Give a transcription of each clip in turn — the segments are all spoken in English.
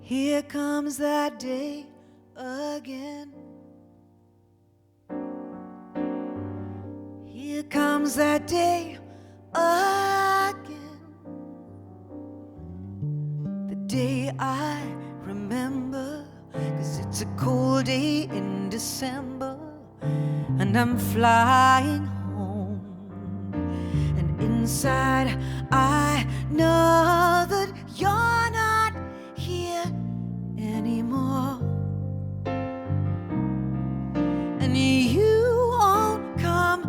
Here comes that day again. Here comes that day again. The day I remember, 'cause it's a cold day in December, and I'm flying home. And inside I know that you're not here anymore. And you won't come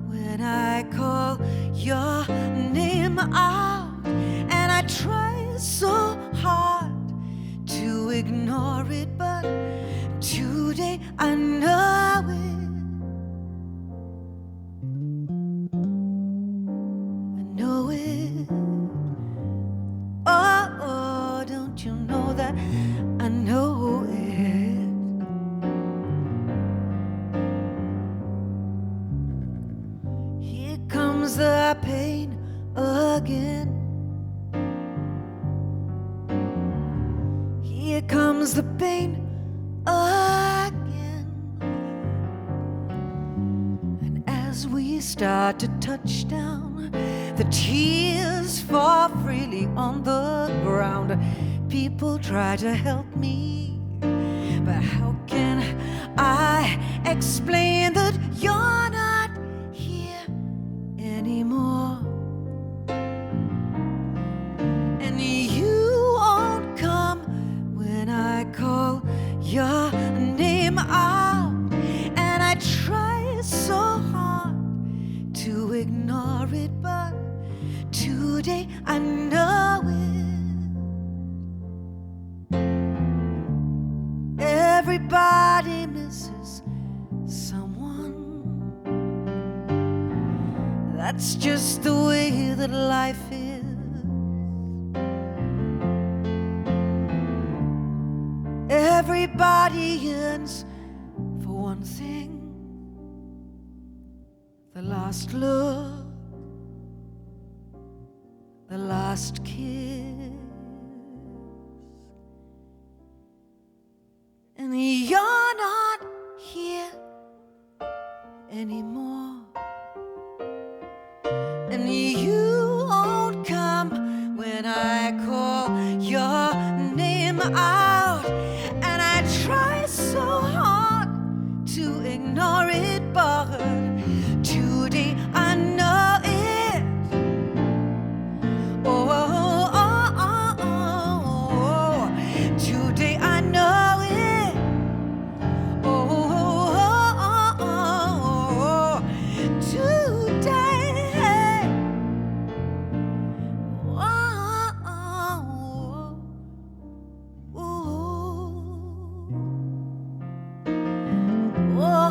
when I call your name out. And I try so hard to ignore it, but today I know it. I know it. Oh, don't you know that I know it? Here comes the pain again. Here comes the pain again. And as we start to touch down, the tears fall freely on the ground. People try to help me, but how can I explain that you're not here anymore? And you won't come when I call your name out. And I try so hard to ignore it, but today I know it. Everybody misses someone. That's just the way that life is. Everybody yearns for one thing: the last look, the last kiss. And you're not here anymore. And you won't come when I call your name out. And I try so hard to ignore it, but today I know it. Oh, oh, oh, oh, oh. Today I know it. Oh, oh, oh, oh, oh. Today. Oh, oh, oh, oh,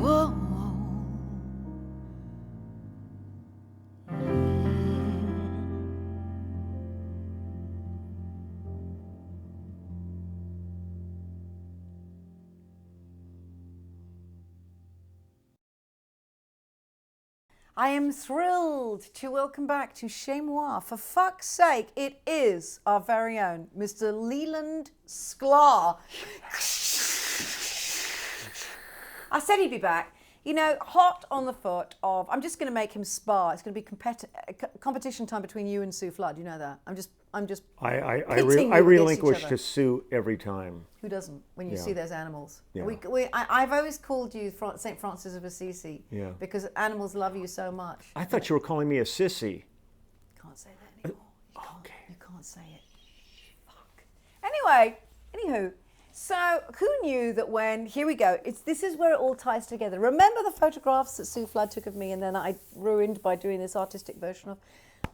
oh, oh. I am thrilled to welcome back to Chez Moi. For fuck's sake, it is our very own Mr. Leland Sklar. I said he'd be back. You know, hot on the foot of, I'm just going to make him spar. It's going to be competition time between you and Sue Flood. You know that. I'm just. I pitting you relinquish against each to other. Sue every time. Who doesn't when you Yeah. see those animals? Yeah. I've always called you St. Francis of Assisi because animals love you so much. I thought you were calling me a sissy. Can't say that anymore. Okay. You can't say it. Fuck. Anyway, anywho, so who knew that when, here we go, this is where it all ties together. Remember the photographs that Sue Flood took of me and then I ruined by doing this artistic version of?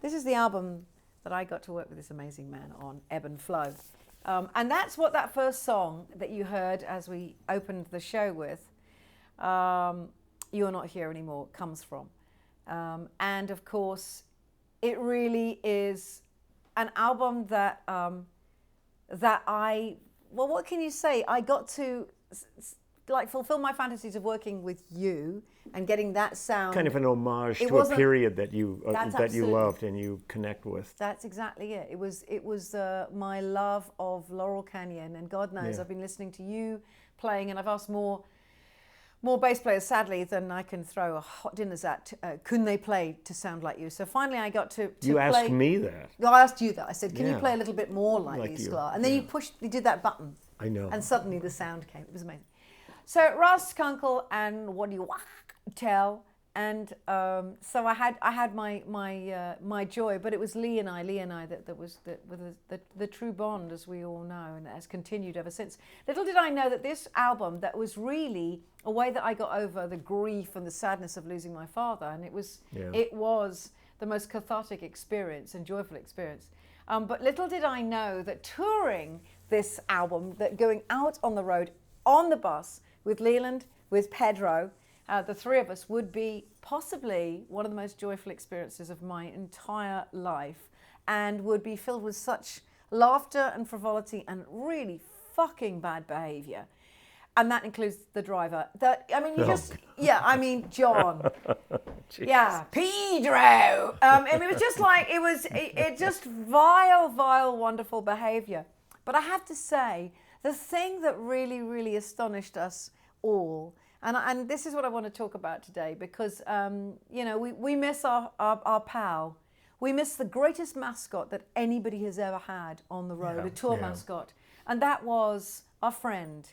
This is the album that I got to work with this amazing man on, Ebb and Flow. And that's what that first song that you heard as we opened the show with, You're Not Here Anymore, comes from. And of course, it really is an album that what can you say? I got to like fulfill my fantasies of working with you and getting that sound. Kind of an homage It to a wasn't- period that you That's that you absolutely- loved and you connect with. That's exactly it. It was my love of Laurel Canyon, and God knows Yeah. I've been listening to you playing, and I've asked more bass players, sadly, than I can throw hot dinners at. Couldn't they play to sound like you? So finally, I got to You play. asked me that. No, I asked you that. I said, "Can you Yeah. play a little bit more like Like you, you, Sklar?" And then yeah. you did that button. I know. And suddenly the sound came. It was amazing. So Ross Kunkel and What Do You Tell? And so I had my joy, but it was Lee and I that was the true bond, as we all know, and has continued ever since. Little did I know that this album, that was really a way that I got over the grief and the sadness of losing my father, and it was the most cathartic experience and joyful experience. But little did I know that touring this album, that going out on the road, on the bus, with Leland, with Pedro, the three of us, would be possibly one of the most joyful experiences of my entire life, and would be filled with such laughter and frivolity and really fucking bad behavior. And that includes the driver. John. Yeah, Pedro. And it was just like, it just vile, wonderful behavior. But I have to say, the thing that really, really astonished us all, and this is what I want to talk about today, because, we miss our pal. We miss the greatest mascot that anybody has ever had on the road, a tour mascot. And that was our friend,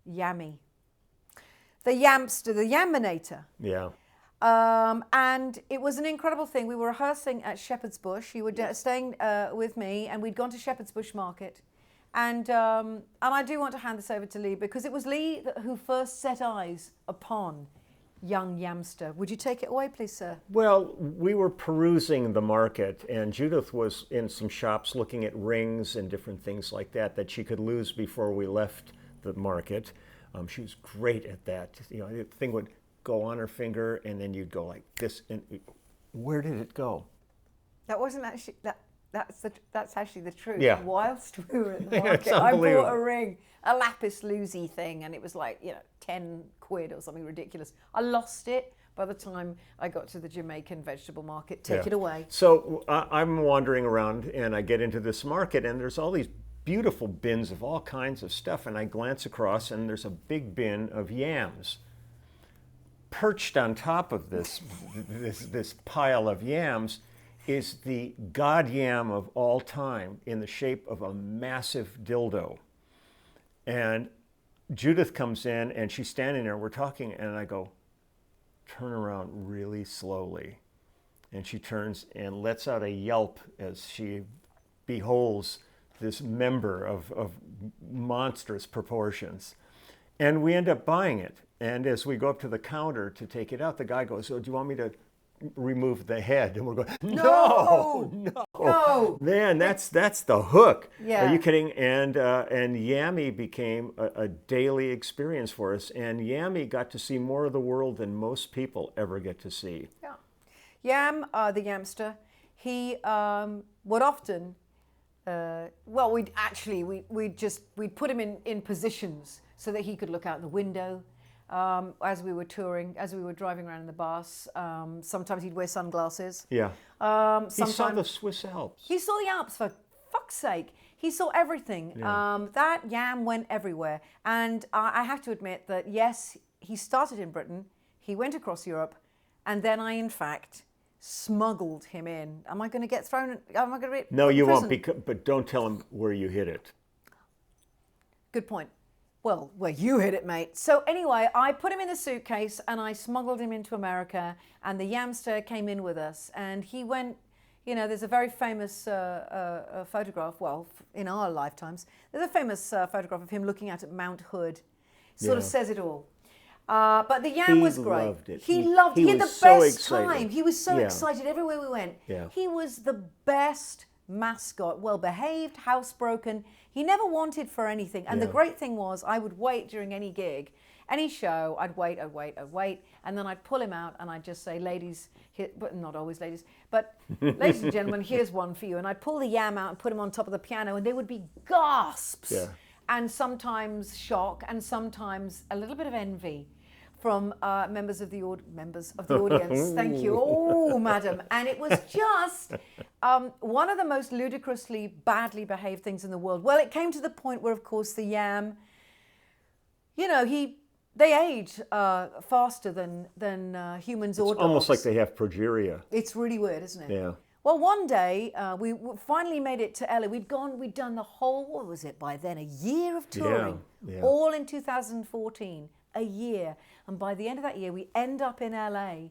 Yammy. The Yamster, the Yaminator. Yeah. And it was an incredible thing. We were rehearsing at Shepherd's Bush. You were staying with me, and we'd gone to Shepherd's Bush Market. And I do want to hand this over to Lee, because it was Lee who first set eyes upon young Yamster. Would you take it away, please, sir? Well, we were perusing the market, and Judith was in some shops looking at rings and different things like that she could lose before we left the market. She was great at that. The thing would go on her finger, and then you'd go like this, and where did it go? That wasn't actually that's actually the truth. Yeah. Whilst we were at the It's market, I unbelievable. bought a ring, a lapis lazuli thing, and it was like 10 quid or something ridiculous. I lost it by the time I got to the Jamaican vegetable market. Take it away. So I'm wandering around, and I get into this market, and there's all these beautiful bins of all kinds of stuff, and I glance across, and there's a big bin of yams. Perched on top of this pile of yams is the god yam of all time, in the shape of a massive dildo. And Judith comes in, and she's standing there, we're talking, and I go, turn around really slowly. And she turns and lets out a yelp as she beholds this member of monstrous proportions. And we end up buying it. And as we go up to the counter to take it out, the guy goes, "So do you want me to remove the head?" And we're going, no. Man, that's the hook. Yeah. Are you kidding? And Yammy became a daily experience for us. And Yammy got to see more of the world than most people ever get to see. Yeah. Yam, the Yamster, he would often, we'd put him in positions so that he could look out the window as we were touring, as we were driving around in the bus. Sometimes he'd wear sunglasses. Yeah. He saw the Swiss Alps. He saw the Alps, for fuck's sake. He saw everything. Yeah. That Yam went everywhere. And I have to admit that, yes, he started in Britain, he went across Europe, and then I, in fact, smuggled him in. Am I going to get thrown? Am I going to be No, put in you won't, prison? but don't tell him where you hid it. Good point. Well, where you hid it, mate. So anyway, I put him in the suitcase and I smuggled him into America, and the Yamster came in with us, and he went, there's a very famous photograph, in our lifetimes, there's a famous photograph of him looking out at Mount Hood. Sort of says it all. But the Yam was great. Loved it. He loved it. He had the was so best excited. time. He was so Yeah. excited everywhere we went. Yeah. He was the best mascot, well-behaved, housebroken. He never wanted for anything. And the Yeah. great thing was, I would wait during any gig, any show, I'd wait. And then I'd pull him out and I'd just say, ladies, but not always ladies, but ladies and gentlemen, here's one for you. And I'd pull the Yam out and put him on top of the piano, and there would be gasps. Yeah. and sometimes shock, and sometimes a little bit of envy from members of the audience. Thank you. Oh, madam. And it was just one of the most ludicrously badly behaved things in the world. Well, it came to the point where, of course, the yam, you know, they age faster than humans or dogs. Almost like they have progeria. It's really weird, isn't it? Yeah. Well, one day we finally made it to LA. We'd done the whole, what was it by then, a year of touring, all in 2014, a year. And by the end of that year, we end up in LA,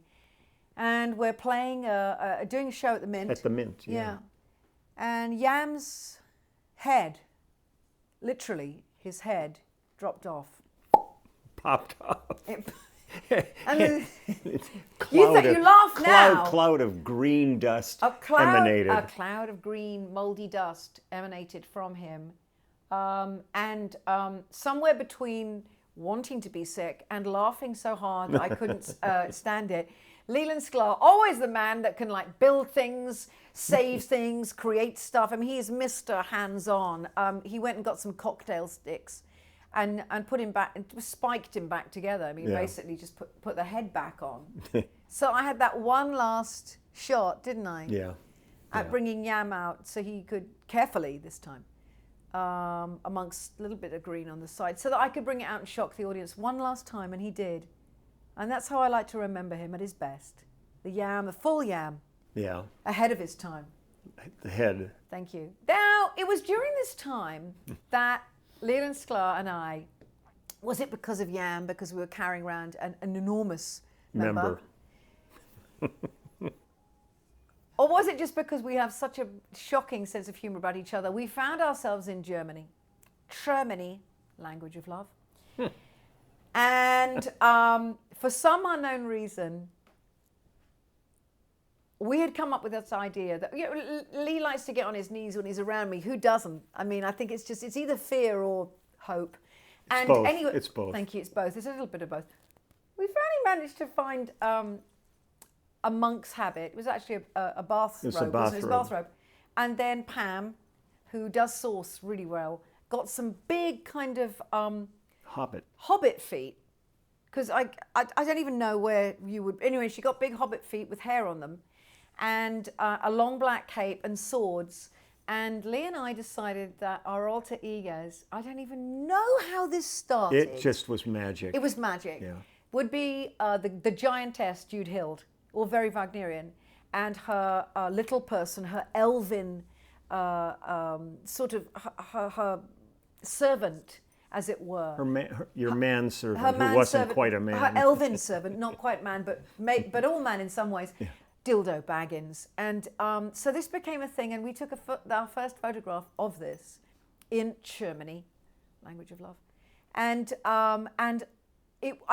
and we're playing, doing a show at the Mint. At the Mint, yeah. And Yam's head, literally, his head dropped off. Popped off. And then, you laugh now. Cloud of green dust emanated. A cloud of green, moldy dust emanated from him. And somewhere between wanting to be sick and laughing so hard that I couldn't stand it, Leland Sklar, always the man that can like build things, save things, create stuff. I mean, he is Mr. Hands-on. He went and got some cocktail sticks and put him back, and spiked him back together. I mean, basically just put the head back on. So I had that one last shot, didn't I? Yeah. At bringing Yam out so he could, carefully this time, amongst a little bit of green on the side, so that I could bring it out and shock the audience one last time, and he did. And that's how I like to remember him at his best. The Yam, the full Yam. Yeah. Ahead of his time. The head. Thank you. Now, it was during this time that Leland Sklar and I, was it because of Yam, because we were carrying around an enormous member? Or was it just because we have such a shocking sense of humor about each other? We found ourselves in Germany, language of love. And for some unknown reason, we had come up with this idea that, you know, Lee likes to get on his knees when he's around me. Who doesn't? I mean, I think it's either fear or hope. It's both. Anyway, it's both. Thank you. It's both. It's a little bit of both. We finally managed to find a monk's habit. It was actually a bathrobe. It's a bathrobe. It was a bathrobe. And then Pam, who does sauce really well, got some big kind of hobbit feet. Because I don't even know where you would. Anyway, she got big hobbit feet with hair on them, and a long black cape and swords. And Lee and I decided that our alter egos, I don't even know how this started. It just was magic. It was magic. Yeah. Would be the giantess Jude Hild, or very Wagnerian, and her little person, her elven sort of her servant, as it were. Your manservant, who wasn't quite a man. Her elven servant, not quite man, but all man in some ways. Yeah. Dildo Baggins. And so this became a thing, and we took our first photograph of this in Germany, language of love. And I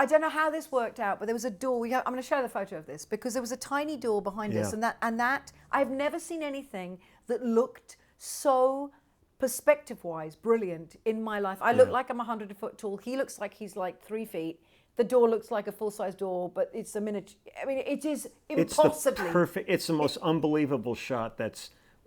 don't know how this worked out, but there was a door. I'm going to show the photo of this, because there was a tiny door behind us, and that I've never seen anything that looked so perspective-wise brilliant in my life. I look like I'm 100 foot tall. He looks like he's like 3 feet. The door looks like a full-size door, but it's a miniature. I mean, it is impossibly perfect. It's the most unbelievable shot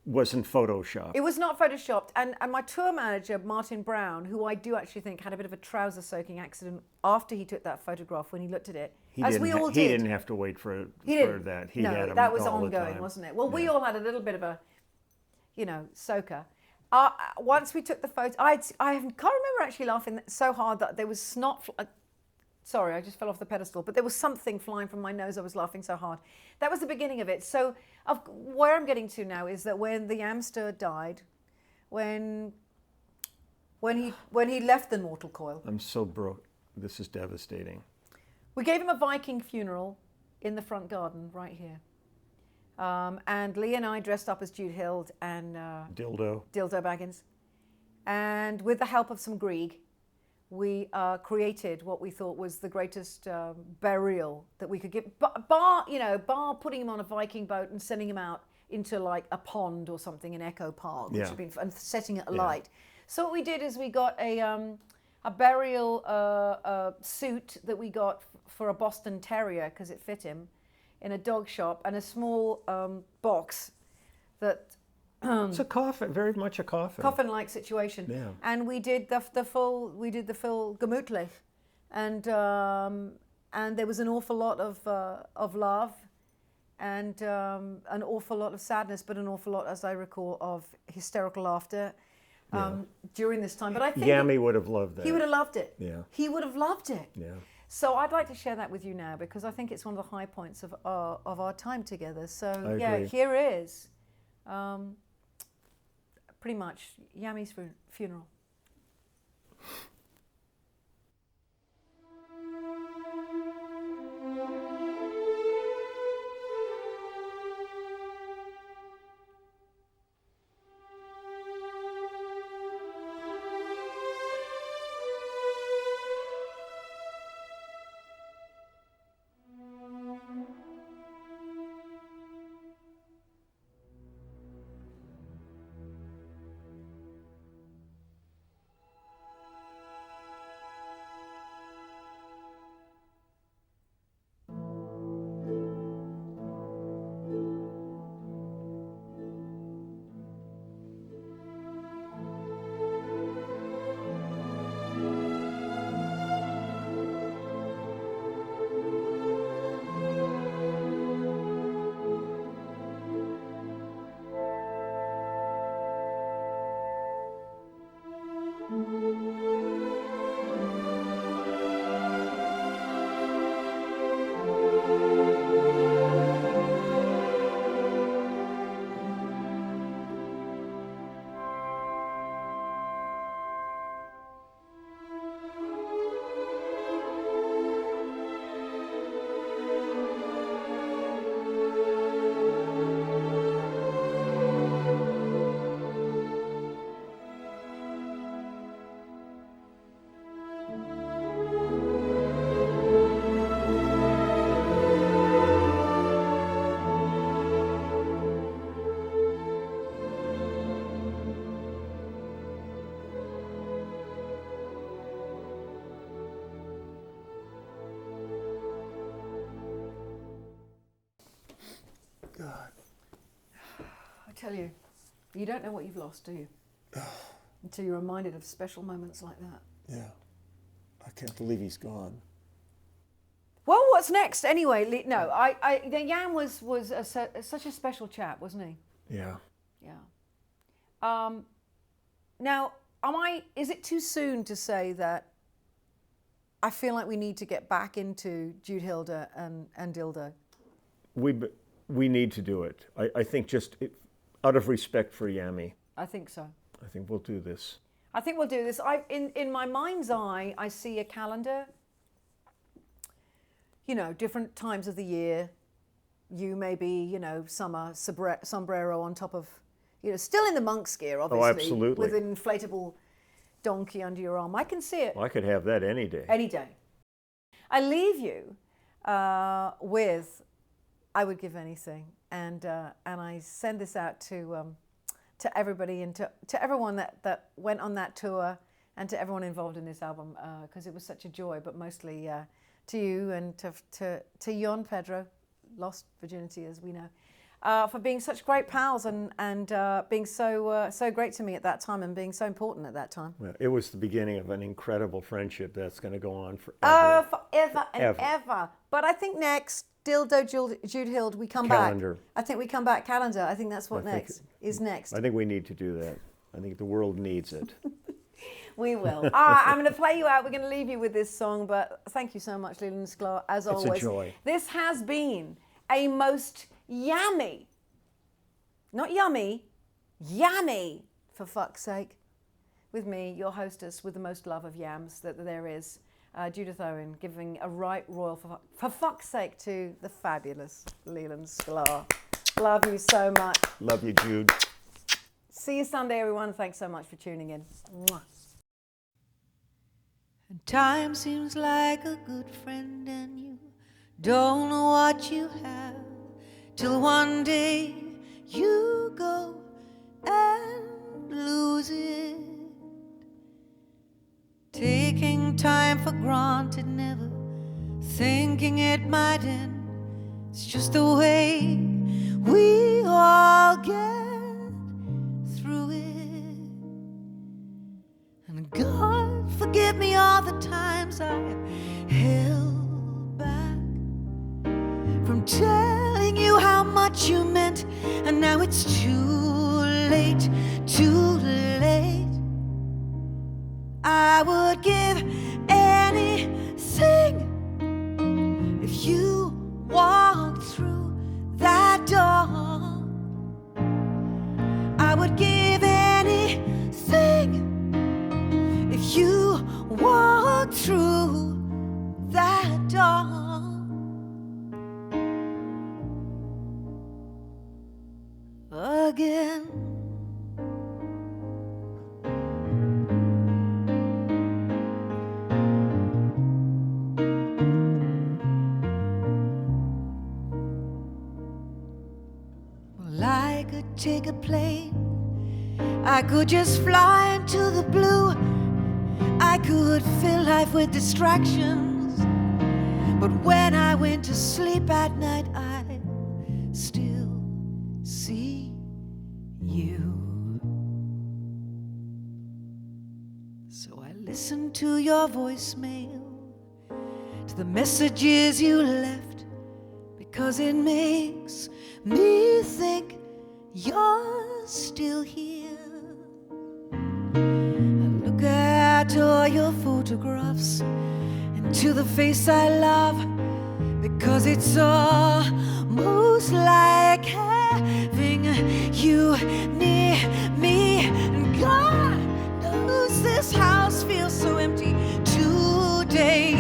wasn't photoshopped. It was not photoshopped. And my tour manager, Martin Brown, who I do actually think had a bit of a trouser soaking accident after he took that photograph when he looked at it, He as we all did. He didn't have to wait for that. He had him that was all ongoing, the time. wasn't it? Well, we all had a little bit of a, soaker. Once we took the photo, I can't remember actually laughing so hard that there was snot. Sorry, I just fell off the pedestal. But there was something flying from my nose. I was laughing so hard. That was the beginning of it. So where I'm getting to now is that when the Yamster died, when he left the mortal coil. I'm so broke. This is devastating. We gave him a Viking funeral in the front garden right here. And Lee and I dressed up as Jude Hild and Dildo Baggins. And with the help of some Grieg, we created what we thought was the greatest burial that we could give. Bar putting him on a Viking boat and sending him out into like a pond or something in Echo Park, which had been, and setting it alight. So what we did is we got a burial suit that we got for a Boston Terrier because it fit him in a dog shop, and a small box that It's a coffin, very much a coffin. Coffin-like situation. Yeah. And we did the full gemütlich, and there was an awful lot of love, and an awful lot of sadness, but an awful lot, as I recall, of hysterical laughter during this time. But I think Yammy would have loved that. he would have loved it. Yeah. He would have loved it. Yeah. So I'd like to share that with you now, because I think it's one of the high points of our time together. So I agree. here is pretty much Yammy's funeral. I tell you, you don't know what you've lost, do you? Until you're reminded of special moments like that. Yeah. I can't believe he's gone. Well, what's next anyway? No, Yam was such a special chap, wasn't he? Yeah. Yeah. Now, is it too soon to say that I feel like we need to get back into Jude Hilda and Dildo? We need to do it. I think out of respect for Yammy. I think so. I think we'll do this. I think we'll do this. In my mind's eye, I see a calendar. You know, different times of the year. You may be, summer, sombrero on top of, still in the monk's gear, obviously. Oh, absolutely. With an inflatable donkey under your arm. I can see it. Well, I could have that any day. Any day. I leave you with I Would Give Anything. And I send this out to everybody and to everyone that went on that tour and to everyone involved in this album, because it was such a joy, but mostly to you and to Jon Pedro, lost virginity as we know, for being such great pals and being so great to me at that time and being so important at that time. Well, it was the beginning of an incredible friendship that's going to go on forever. Forever and ever. But I think next, Dildo, Jude Hild, we come Calendar. back. I think we come back. Calendar. I think that's what is next. I think we need to do that. I think the world needs it. We will. I'm going to play you out. We're going to leave you with this song, but thank you so much, Leland Sklar, as always. It's a joy. This has been a most yummy, not yummy, yummy, for fuck's sake, with me, your hostess with the most love of yams that there is, Judith Owen, giving a right royal for fuck's sake to the fabulous Leland Sklar. Love you so much. Love you, Jude. See you Sunday, everyone. Thanks so much for tuning in. Mwah. And time seems like a good friend, and you don't know what you have till one day you go and lose it. Taking time for granted, never thinking it might end. It's just the way we all get all the times I held back from telling you how much you meant, and now it's too late, too late. I would give anything if you walked through that door. I would give anything if you walked through that door. Again. Well, I could take a plane, I could just fly into the blue, I could fill life with distractions, but when I went to sleep at night, I still see you. So I listen to your voicemail, to the messages you left, because it makes me think you're still here. I look at all your photographs and to the face I love, because it's almost like having you near me. And God knows this house feels so empty today,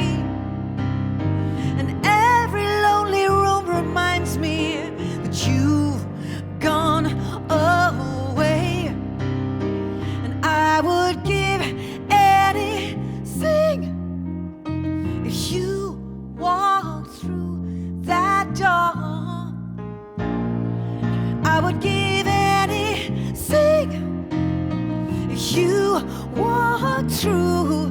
and every lonely room reminds me that you've gone away. And I would give anything if you walked through that door. I would give anything if you walked through